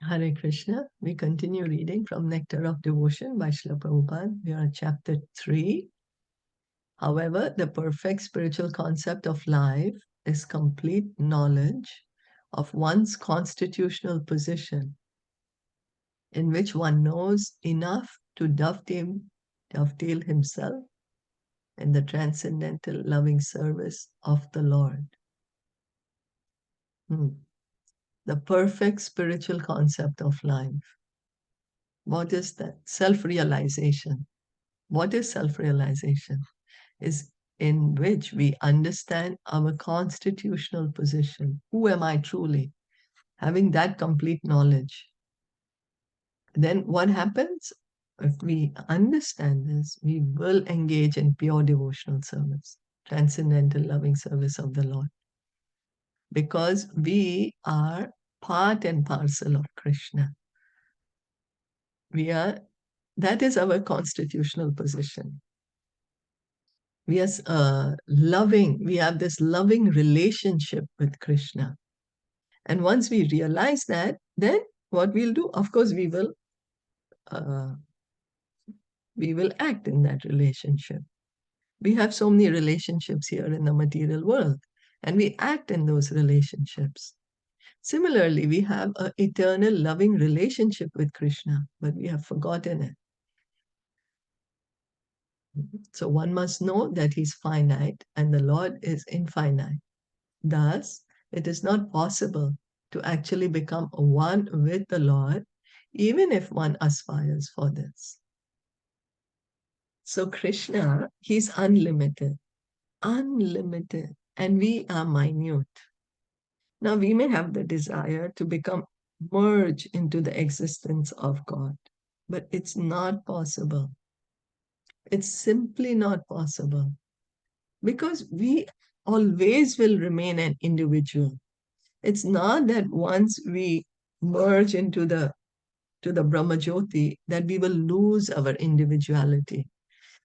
Hare Krishna. We continue reading from Nectar of Devotion by Srila Prabhupada. We are at chapter 3. However, the perfect spiritual concept of life is complete knowledge of one's constitutional position, in which one knows enough to dovetail himself in the transcendental loving service of the Lord. The perfect spiritual concept of life. What is that? Self-realization. What is self-realization? Is in which we understand our constitutional position. Who am I truly? Having that complete knowledge. Then what happens? If we understand this, we will engage in pure devotional service, transcendental loving service of the Lord. Because we are part and parcel of Krishna. That is our constitutional position. We are we have this loving relationship with Krishna. And once we realize that, then what we'll do, of course, uh, we will act in that relationship. We have so many relationships here in the material world, and we act in those relationships. Similarly, we have an eternal loving relationship with Krishna, but we have forgotten it. So one must know that he's finite and the Lord is infinite. Thus, it is not possible to actually become one with the Lord, even if one aspires for this. So Krishna, he's unlimited, and we are minute. Now, we may have the desire to become merge into the existence of God, but it's not possible. It's simply not possible because we always will remain an individual. It's not that once we merge into the Brahma Jyoti that we will lose our individuality.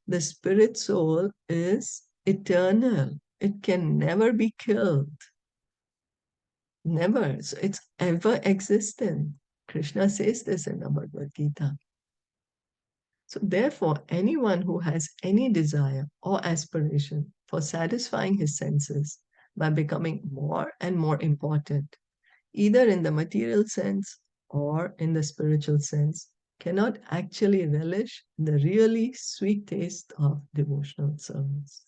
The spirit soul is eternal. It can never be killed. Never. So it's ever existent. Krishna says this in the Bhagavad Gita. So therefore, anyone who has any desire or aspiration for satisfying his senses by becoming more and more important, either in the material sense or in the spiritual sense, cannot actually relish the really sweet taste of devotional service.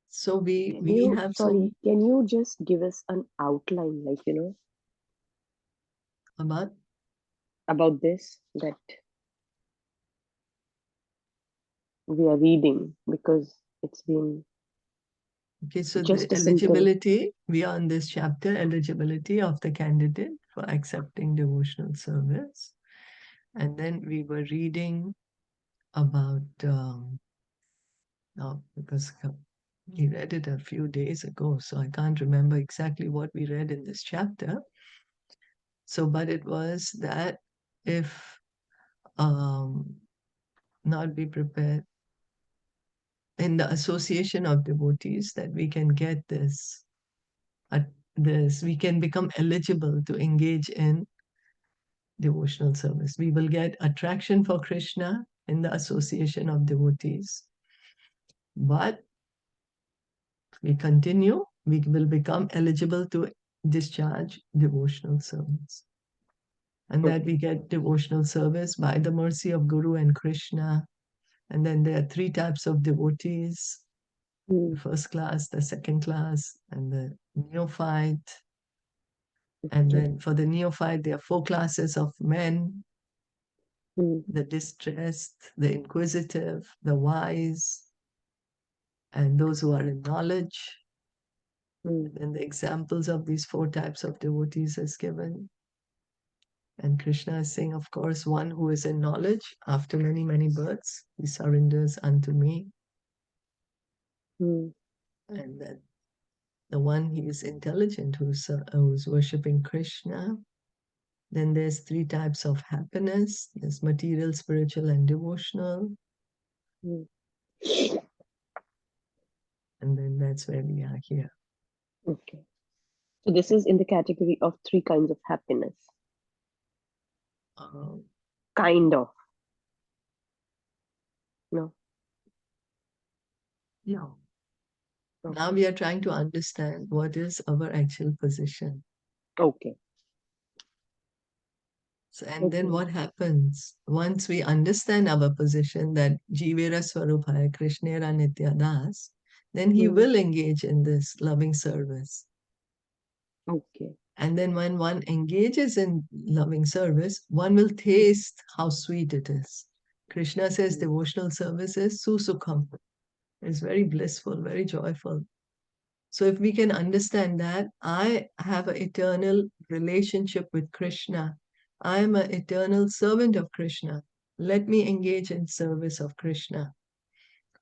So we have some Can you just give us an outline, about about this that we are reading? Because it's been okay, so the just a simple. eligibility, we are in this chapter, eligibility of the candidate for accepting devotional service. And then we were reading about now because we read it a few days ago, so I can't remember exactly what we read in this chapter. So, but it was that if not be prepared in the association of devotees, that we can get we can become eligible to engage in devotional service. We will get attraction for Krishna in the association of devotees. But we continue, we will become eligible to discharge devotional service. And that we get devotional service by the mercy of Guru and Krishna. And then there are three types of devotees, the first class, the second class, and the neophyte. And then for the neophyte, there are four classes of men: the distressed, the inquisitive, the wise, and those who are in knowledge. And the examples of these four types of devotees is given. And Krishna is saying, of course, one who is in knowledge, after many, many births, he surrenders unto me. And then the one he is intelligent, who's worshipping Krishna. Then there's three types of happiness. There's material, spiritual, and devotional. Okay. And then that's where we are here. So this is in the category of three kinds of happiness. Uh, Kind of. No. no. Now Okay. we are trying to understand what is our actual position. Okay. So, and then Okay. what happens once we understand our position that Jivera Swarupaya Krishnera Nityadas, then he Hmm. will engage in this loving service. Okay. And then when one engages in loving service, one will taste how sweet it is. Krishna says Hmm. devotional service is susukham. It's very blissful, very joyful. So if we can understand that, I have an eternal relationship with Krishna. I am an eternal servant of Krishna. Let me engage in service of Krishna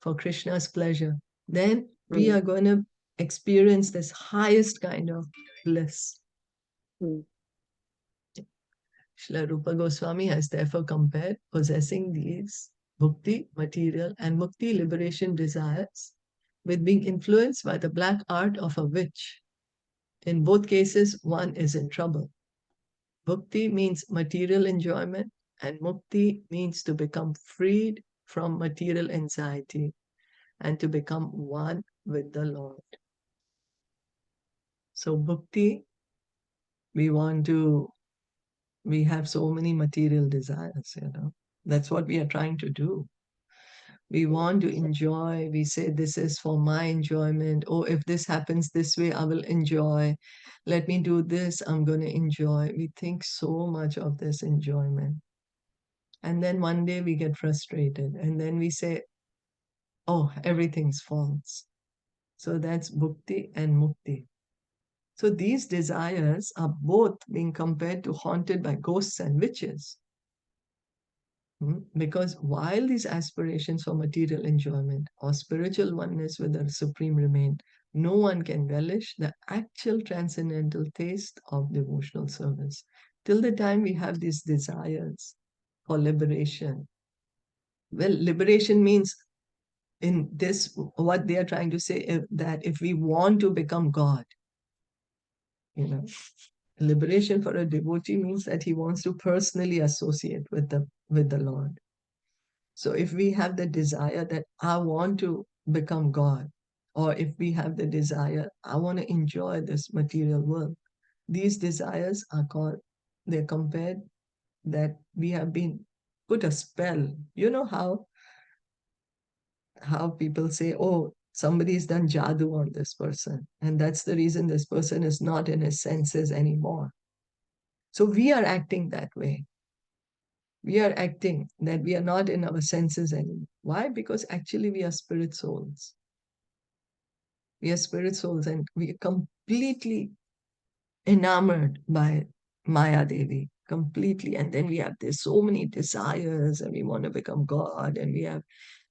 for Krishna's pleasure. Then we Hmm. are going to experience this highest kind of bliss. Hmm. Srila Rupa Goswami has therefore compared possessing these bhukti, material, and mukti liberation desires with being influenced by the black art of a witch. In both cases, one is in trouble. Bhukti means material enjoyment, and mukti means to become freed from material anxiety and to become one with the Lord. So, bhukti, we want to, we have so many material desires. That's what we are trying to do. We want to enjoy. We say, this is for my enjoyment. Oh, if this happens this way, I will enjoy. Let me do this, I'm going to enjoy. We think so much of this enjoyment. And then one day we get frustrated. And then we say, oh, everything's false. So that's bhukti and mukti. So these desires are both being compared to haunted by ghosts and witches. Because while these aspirations for material enjoyment or spiritual oneness with the Supreme remain, no one can relish the actual transcendental taste of devotional service. Till the time we have these desires for liberation. Well, liberation means in this, what they are trying to say is that if we want to become God, you know, liberation for a devotee means that he wants to personally associate with the Lord. So if we have the desire that I want to become God, or if we have the desire, I want to enjoy this material world, these desires are called, they're compared that we have been put a spell. You know how people say, oh, somebody's done jadoo on this person, and that's the reason this person is not in his senses anymore. So we are acting that way. We are acting that we are not in our senses anymore. Why? Because actually we are spirit souls. We are spirit souls and we are completely enamored by Maya Devi, completely. And then we have there's so many desires and we want to become God and we have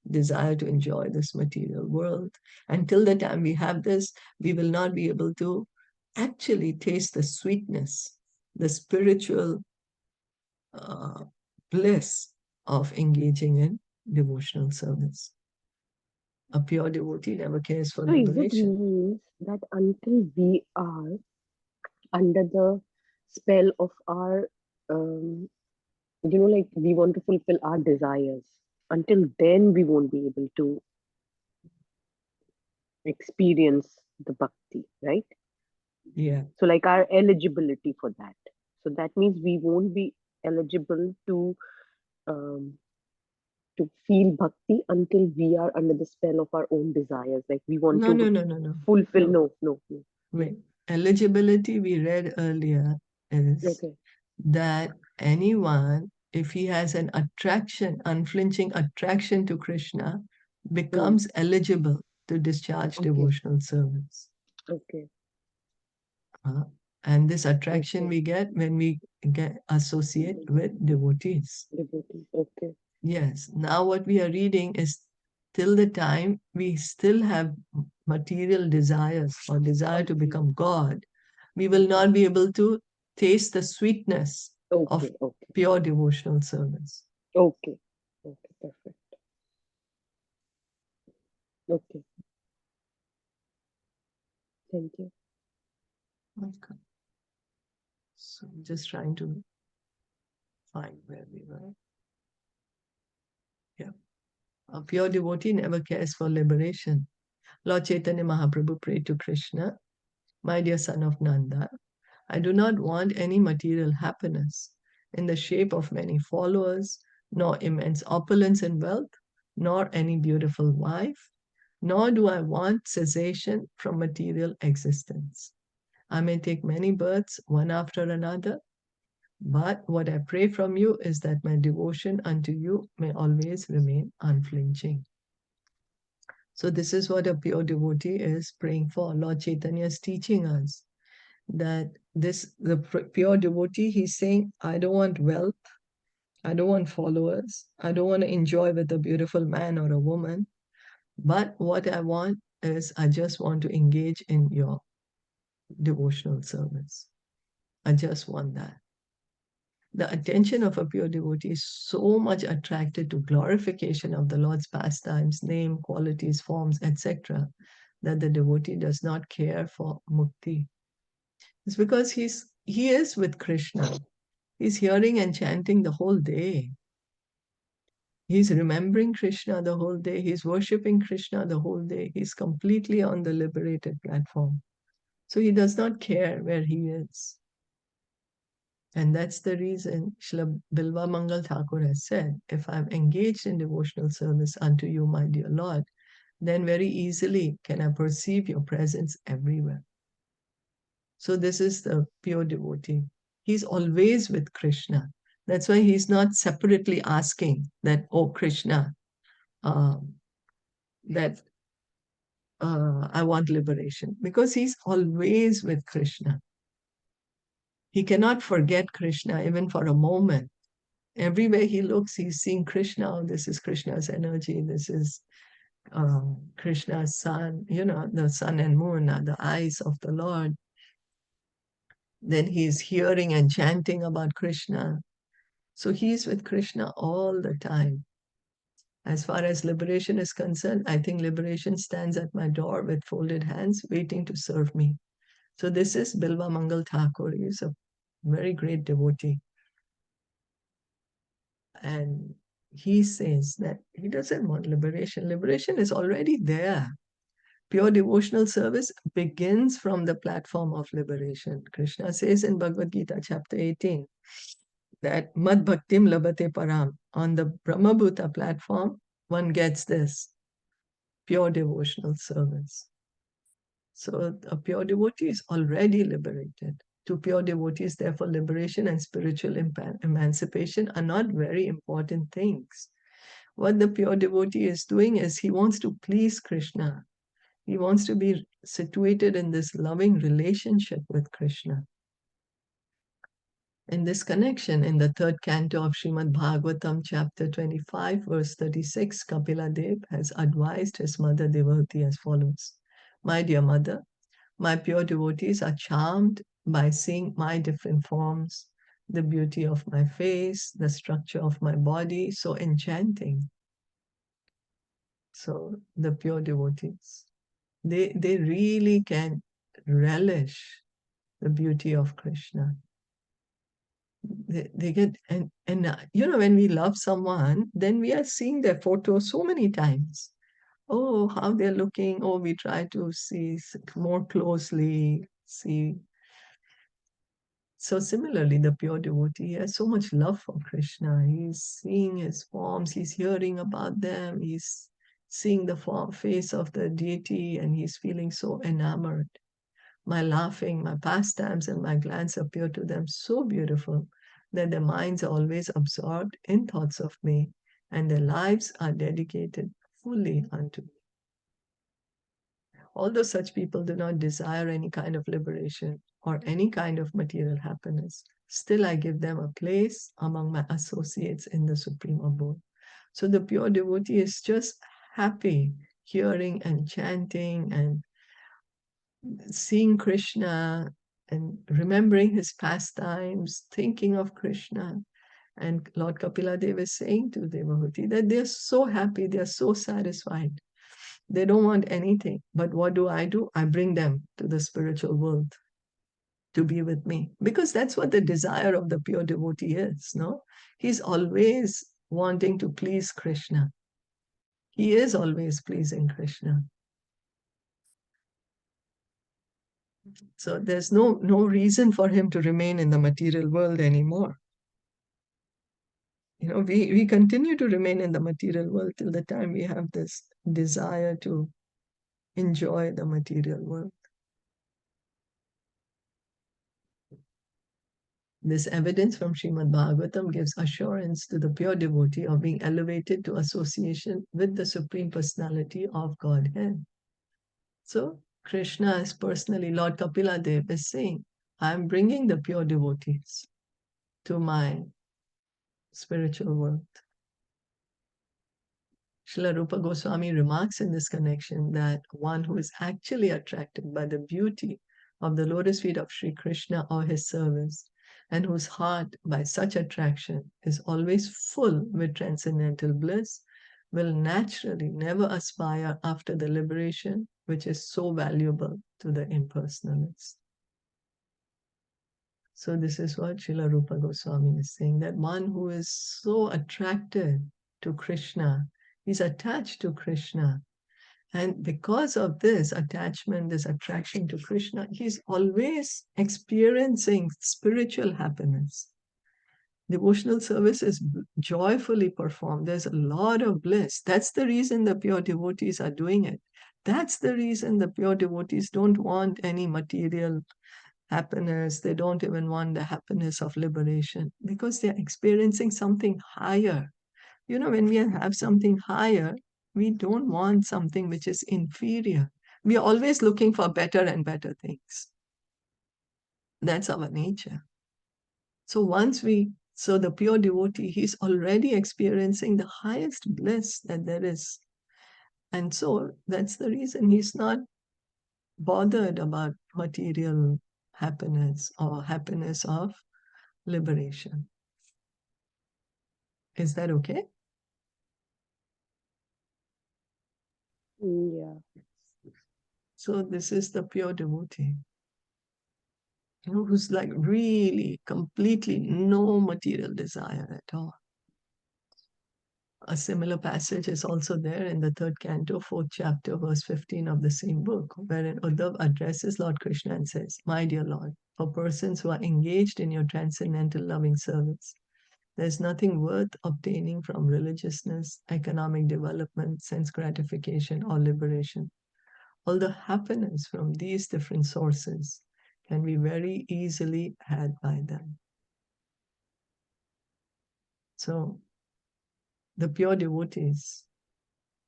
desire to enjoy this material world. Until the time we have this, we will not be able to actually taste the sweetness, the spiritual uh, bliss of engaging in devotional service. A pure devotee never cares for So is it liberation. means that until we are under the spell of our, um, like we want to fulfill our desires, until then we won't be able to experience the bhakti, right? Yeah. So like our eligibility for that. So that means we won't be eligible um, to feel bhakti until we are under the spell of our own desires. Like we want No, to no, no, no, no. fulfill. No. No, no, no, no. Wait. Eligibility we read earlier is Okay. that anyone, if he has an attraction, unflinching attraction to Krishna, Hmm. becomes eligible to discharge Okay. devotional service. Okay. Uh, and this attraction Okay. we get when we get associate with devotees. Devotee. Okay. Yes. Now what we are reading is till the time we still have material desires or desire to Okay. become God, we will Okay. not be able to taste the sweetness of Okay. Okay. pure devotional service. Okay. Okay. Perfect. Okay. Thank you. Okay. So just trying to find where we were. Yeah. A pure devotee never cares for liberation. Lord Chaitanya Mahaprabhu prayed to Krishna, my dear son of Nanda, I do not want any material happiness in the shape of many followers, nor immense opulence and wealth, nor any beautiful wife, nor do I want cessation from material existence. I may take many births one after another, but what I pray from you is that my devotion unto you may always remain unflinching. So, this is what a pure devotee is praying for. Lord Chaitanya is teaching us that the pure devotee, he's saying, I don't want wealth, I don't want followers, I don't want to enjoy with a beautiful man or a woman, but what I want is I just want to engage in your devotional service. I just want that. The attention of a pure devotee is so much attracted to glorification of the Lord's pastimes, name, qualities, forms, etc., that the devotee does not care for mukti. It's because he is with Krishna. He's hearing and chanting the whole day. He's remembering Krishna the whole day. He's worshipping Krishna the whole day. He's completely on the liberated platform. So he does not care where he is. And that's the reason Srila Bilva Mangal Thakur has said, if I'm engaged in devotional service unto you, my dear Lord, then very easily can I perceive your presence everywhere. So this is the pure devotee. He's always with Krishna. That's why he's not separately asking that, oh Krishna, that I want liberation, because he's always with Krishna. He cannot forget Krishna even for a moment. Everywhere he looks, he's seeing Krishna. Oh, this is Krishna's energy. This is Krishna's sun. The sun and moon are the eyes of the Lord. Then he's hearing and chanting about Krishna. So he's with Krishna all the time. As far as liberation is concerned, I think liberation stands at my door with folded hands, waiting to serve me. So this is Bilva Mangal Thakur. He's a very great devotee. And he says that he doesn't want liberation. Liberation is already there. Pure devotional service begins from the platform of liberation. Krishna says in Bhagavad Gita, chapter 18, that Mad Bhaktim Labate Param. On the Brahmabhuta platform, one gets this pure devotional service. So a pure devotee is already liberated. To pure devotees, therefore, liberation and spiritual emancipation are not very important things. What the pure devotee is doing is he wants to please Krishna. He wants to be situated in this loving relationship with Krishna. In this connection, in the third canto of Srimad Bhagavatam, chapter 25, verse 36, Kapila Dev has advised his mother Devati as follows. My dear mother, my pure devotees are charmed by seeing my different forms, the beauty of my face, the structure of my body, so enchanting. So the pure devotees, they really can relish the beauty of Krishna. They get, and when we love someone, then we are seeing their photos so many times. Oh, how they're looking. Oh, we try to see more closely, see. So similarly, the pure devotee has so much love for Krishna. He's seeing his forms, he's hearing about them, he's seeing the face of the deity, and he's feeling so enamored. My laughing, my pastimes, and my glance appear to them so beautiful that their minds are always absorbed in thoughts of me, and their lives are dedicated fully unto me. Although such people do not desire any kind of liberation or any kind of material happiness, still I give them a place among my associates in the Supreme Abode. So the pure devotee is just happy hearing and chanting and seeing Krishna and remembering his pastimes, thinking of Krishna. And Lord Kapila Dev is saying to Devahuti that they're so happy, they're so satisfied. They don't want anything. But what do? I bring them to the spiritual world. to be with me. Because that's what the desire of the pure devotee is, no? He's always wanting to please Krishna. He is always pleasing Krishna. So there's no reason for him to remain in the material world anymore. We continue to remain in the material world till the time we have this desire to enjoy the material world. This evidence from Srimad Bhagavatam gives assurance to the pure devotee of being elevated to association with the Supreme Personality of Godhead. So Krishna is personally, Lord Kapila Dev is saying, I am bringing the pure devotees to my spiritual world. Srila Rupa Goswami remarks in this connection that one who is actually attracted by the beauty of the lotus feet of Sri Krishna or his service, and whose heart by such attraction is always full with transcendental bliss, will naturally never aspire after the liberation which is so valuable to the impersonalist. So this is what Srila Rupa Goswami is saying, that one who is so attracted to Krishna, he's attached to Krishna. And because of this attachment, this attraction to Krishna, he's always experiencing spiritual happiness. Devotional service is joyfully performed. There's a lot of bliss. That's the reason the pure devotees are doing it. That's the reason the pure devotees don't want any material happiness. They don't even want the happiness of liberation because they're experiencing something higher. When we have something higher, we don't want something which is inferior. We are always looking for better and better things. That's our nature. So the pure devotee, he's already experiencing the highest bliss that there is. And so that's the reason he's not bothered about material happiness or happiness of liberation. Is that okay? Yeah. So this is the pure devotee, who's like really completely no material desire at all. A similar passage is also there in the third canto, fourth chapter, verse 15 of the same book, wherein Uddhav addresses Lord Krishna and says, My dear Lord, for persons who are engaged in your transcendental loving service, there's nothing worth obtaining from religiousness, economic development, sense gratification, or liberation. Although happiness from these different sources can be very easily had by them. So the pure devotees,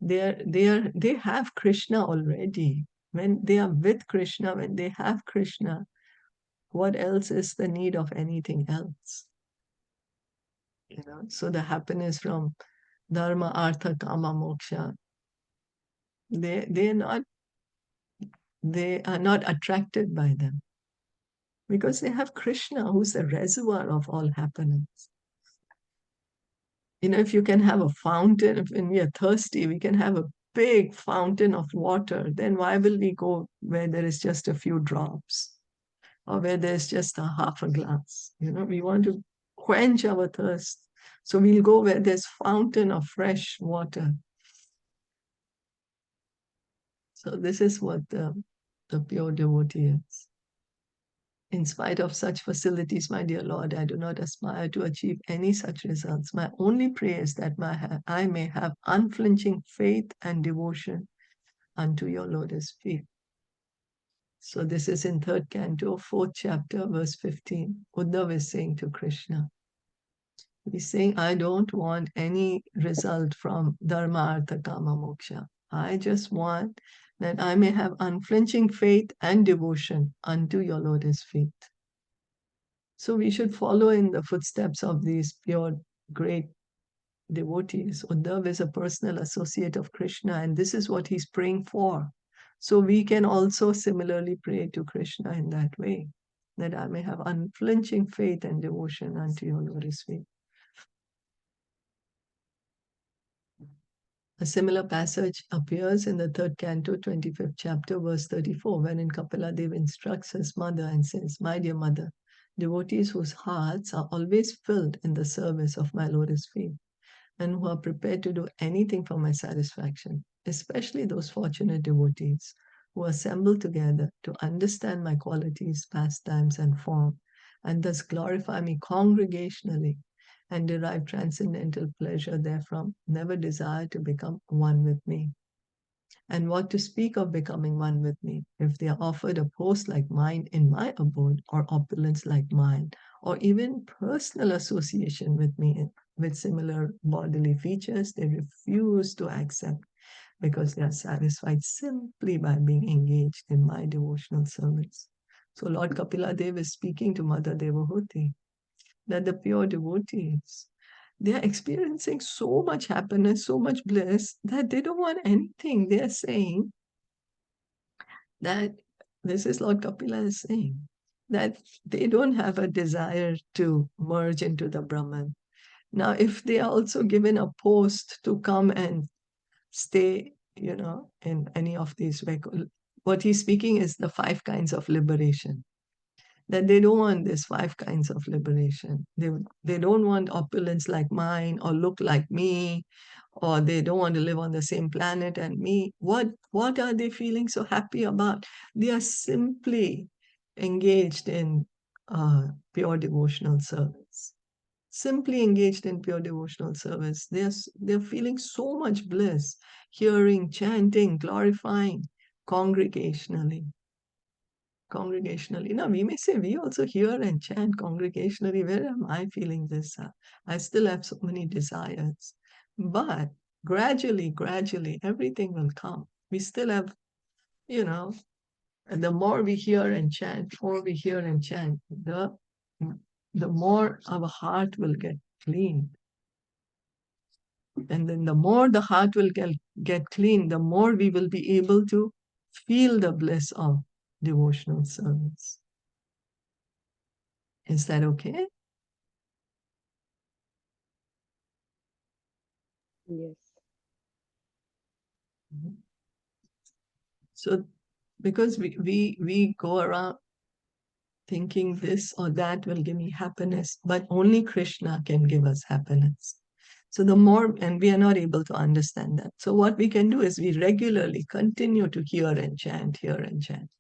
they have Krishna already. When they are with Krishna, when they have Krishna, what else is the need of anything else? So the happiness from dharma, artha, kama, moksha, they are not attracted by them because they have Krishna, who's the reservoir of all happiness. If you can have a fountain, when we are thirsty, we can have a big fountain of water, then why will we go where there is just a few drops or where there's just a half a glass? We want to quench our thirst. So we'll go where there's fountain of fresh water. So this is what the pure devotee is. In spite of such facilities, my dear Lord, I do not aspire to achieve any such results. My only prayer is that I may have unflinching faith and devotion unto your lotus feet. So this is in third canto, fourth chapter, verse 15. Uddhav is saying to Krishna, he's saying, I don't want any result from dharma, artha, kama, moksha. I just want that I may have unflinching faith and devotion unto your lotus feet. So we should follow in the footsteps of these pure, great devotees. Uddhav is a personal associate of Krishna, and this is what he's praying for. So we can also similarly pray to Krishna in that way, that I may have unflinching faith and devotion unto your lotus feet. A similar passage appears in the third canto, 25th chapter, verse 34, wherein Kapila Dev instructs his mother and says, "My dear mother, devotees whose hearts are always filled in the service of my lotus feet and who are prepared to do anything for my satisfaction, especially those fortunate devotees who assemble together to understand my qualities, pastimes, and form, and thus glorify me congregationally and derive transcendental pleasure therefrom, never desire to become one with me. And what to speak of becoming one with me, if they are offered a post like mine in my abode, or opulence like mine, or even personal association with me with similar bodily features, they refuse to accept because they are satisfied simply by being engaged in my devotional service." So Lord Kapila Dev is speaking to Mother Devahuti that the pure devotees, they are experiencing so much happiness, so much bliss that they don't want anything. They are saying that this is Lord Kapila is saying that they don't have a desire to merge into the Brahman. Now, if they are also given a post to come and stay, in any of these, what he's speaking is the five kinds of liberation, that they don't want this five kinds of liberation. They don't want opulence like mine or look like me, or they don't want to live on the same planet and me. What are they feeling so happy about? They are simply engaged in pure devotional service. Simply engaged in pure devotional service. They're feeling so much bliss, hearing, chanting, glorifying congregationally. Congregationally. Now, we may say we also hear and chant congregationally. Where am I feeling this? I still have so many desires. But gradually, everything will come. We still have, you know, and the more we hear and chant, the more our heart will get clean. And then the more the heart will get clean, the more we will be able to feel the bliss of devotional service. Is that okay? Yes. Mhm. So because we go around thinking this or that will give me happiness, but only Krishna can give us happiness. So the more, and we are not able to understand that. So what we can do is we regularly continue to hear and chant, hear and chant.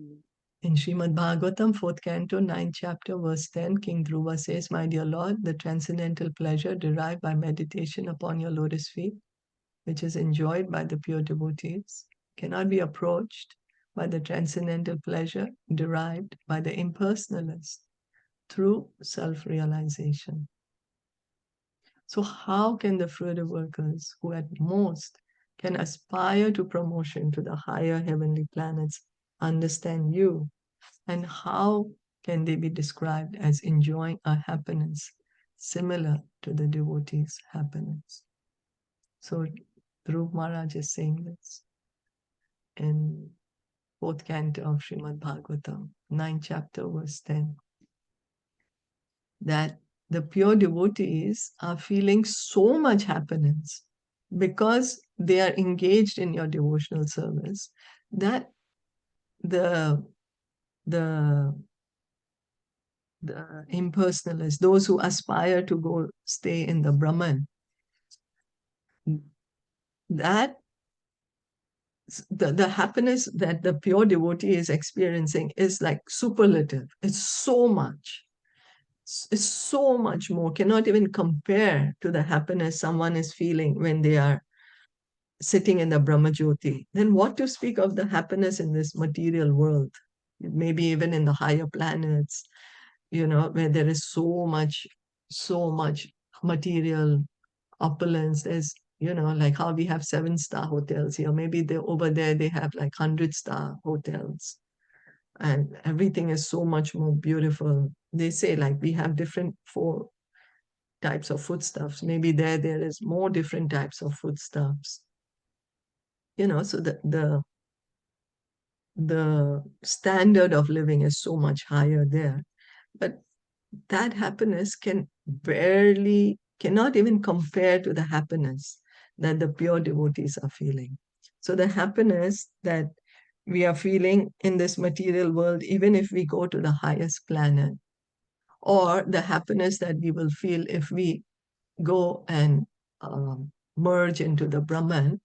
Mm. In Srimad Bhagavatam, 4th canto, 9th chapter, verse 10, King Dhruva says, "My dear Lord, the transcendental pleasure derived by meditation upon your lotus feet, which is enjoyed by the pure devotees, cannot be approached by the transcendental pleasure derived by the impersonalist through self-realization." So how can the fruitive workers, who at most can aspire to promotion to the higher heavenly planets, understand you? And how can they be described as enjoying a happiness similar to the devotee's happiness? So Dhruv Maharaj is saying this in 4th canto of Srimad Bhagavatam, 9th chapter, verse 10, that the pure devotees are feeling so much happiness because they are engaged in your devotional service, that the the the impersonalists, those who aspire to go stay in the Brahman, that the happiness that the pure devotee is experiencing is like superlative. It's so much. It's so much more, cannot even compare to the happiness someone is feeling when they are sitting in the Brahmajyoti. Then what to speak of the happiness in this material world? Maybe even in the higher planets, where there is so much material opulence. There's, like how we have 7-star hotels here. Maybe they over there they have like 100-star hotels, and everything is so much more beautiful. They say like we have different 4 types of foodstuffs. Maybe there is more different types of foodstuffs. So the standard of living is so much higher there. But that happiness cannot even compare to the happiness that the pure devotees are feeling. So the happiness that we are feeling in this material world, even if we go to the highest planet, or the happiness that we will feel if we go and merge into the Brahman,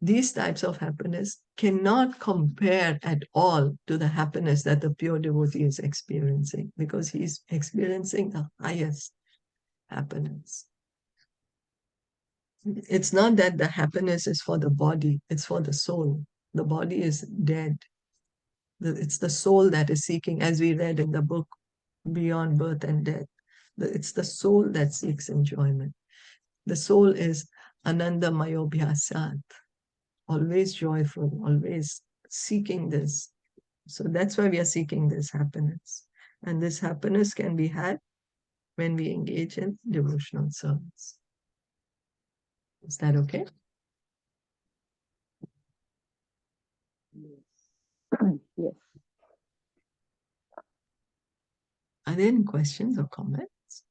these types of happiness cannot compare at all to the happiness that the pure devotee is experiencing, because he's experiencing the highest happiness. It's not that the happiness is for the body, it's for the soul. The body is dead. It's the soul that is seeking, as we read in the book, Beyond Birth and Death. It's the soul that seeks enjoyment. The soul is Ananda Mayobhyasat, always joyful, always seeking this. So that's why we are seeking this happiness. And this happiness can be had when we engage in devotional service. Is that okay? Yes. Are there any questions or comments?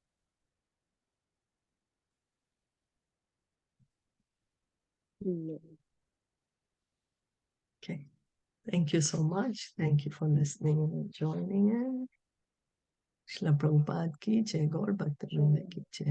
No. Okay. Thank you so much. Thank you for listening and joining in. Shila Prabhupada ki jai, Gaur Bhakta Vrinda ki jai.